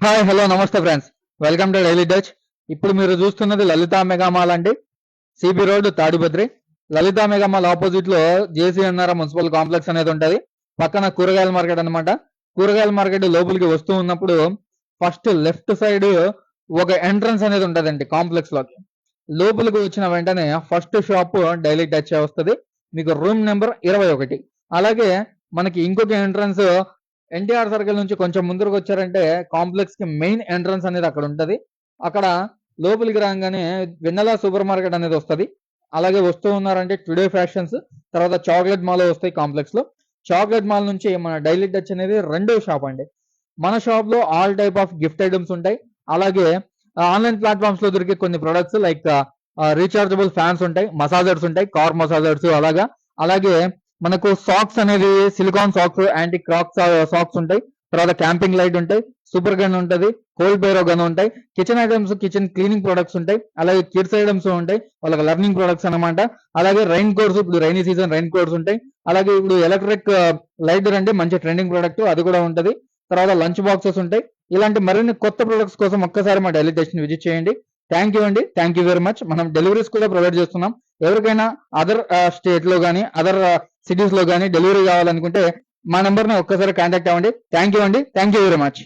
Hi hello నమస్తే friends, welcome to Daily Touch. ఇప్పుడు మీరు చూస్తున్నది లలితా మెగామాల్ అండి, CB road Tadipatri. Lalitha mega mall opposite లో జేసీఎన్ఆర్ మున్సిపల్ కాంప్లెక్స్ అనేది ఉంటది. పక్కన కూరగాయల మార్కెట్ అన్నమాట. కూరగాయల మార్కెట్ లోపలికి వస్తూ ఉన్నప్పుడు ఫస్ట్ లెఫ్ట్ సైడ్ ఒక ఎంట్రన్స్ అనేది ఉంటదండి కాంప్లెక్స్ లోకి. లోపలికి వచ్చిన వెంటనే ఫస్ట్ షాప్ డైలీ టచ్ వస్తుంది, మీకు రూమ్ నెంబర్ 21. అలాగే మనకి ఇంకొక ఎంట్రన్స్ ఎన్టీఆర్ సర్కిల్ నుంచి కొంచెం ముందుకు వచ్చారంటే కాంప్లెక్స్ కి మెయిన్ ఎంట్రన్స్ అనేది అక్కడ ఉంటది. అక్కడ లోపలికి రాగానే వెన్నెలా సూపర్ మార్కెట్ అనేది వస్తది. అలాగే వస్తూ ఉన్నారంటే టుడే ఫ్యాషన్స్, తర్వాత చాక్లెట్ మాల్ వస్తాయి కాంప్లెక్స్ లో. చాక్లెట్ మాల్ నుంచి మన డైలీ టచ్ అనేది రెండో షాప్ అండి. మన షాప్ లో all type of gift items ఉంటాయి. అలాగే ఆన్లైన్ ప్లాట్ఫామ్స్ లో దొరికే కొన్ని ప్రొడక్ట్స్ లైక్ రీచార్జబుల్ ఫ్యాన్స్ ఉంటాయి, మసాజర్స్ ఉంటాయి, కార్ మసాజర్స్. అలాగే మనకు సాక్స్ అనేది silicon socks, anti crack socks ఉంటాయి. తర్వాత క్యాంపింగ్ లైట్ ఉంటాయి, సూపర్ గన్ ఉంటది, కోల్డ్ బైరో గన్ ఉంటాయి, kitchen items, kitchen cleaning products ఉంటాయి. అలాగే కిడ్స్ ఐటమ్స్ ఉంటాయి, వాళ్ళకి లర్నింగ్ ప్రొడక్ట్స్ అనమాట. అలాగే రైన్ కోట్స్, ఇప్పుడు రైనీ సీజన్ రైన్ కోట్స్ ఉంటాయి. అలాగే ఇప్పుడు ఎలక్ట్రిక్ లైటర్ అంటే మంచి ట్రెండింగ్ ప్రొడక్ట్, అది కూడా ఉంటది. తర్వాత లంచ్ బాక్సెస్ ఉంటాయి. ఇలాంటి మరిన్ని కొత్త ప్రొడక్ట్స్ కోసం ఒక్కసారి మా డైలీ టెస్ట్ ని విజిట్ చేయండి. థ్యాంక్ యూ అండి, థ్యాంక్ యూ వెరీ మచ్. మనం డెలివరీస్ కూడా ప్రొవైడ్ చేస్తున్నాం. ఎవరికైనా అదర్ స్టేట్ లో కానీ అదర్ సిటీస్ లో కానీ డెలివరీ కావాలనుకుంటే మా నెంబర్ ని ఒక్కసారి కాంటాక్ట్ అవ్వండి. థ్యాంక్ యూ అండి, థ్యాంక్ యూ వెరీ మచ్.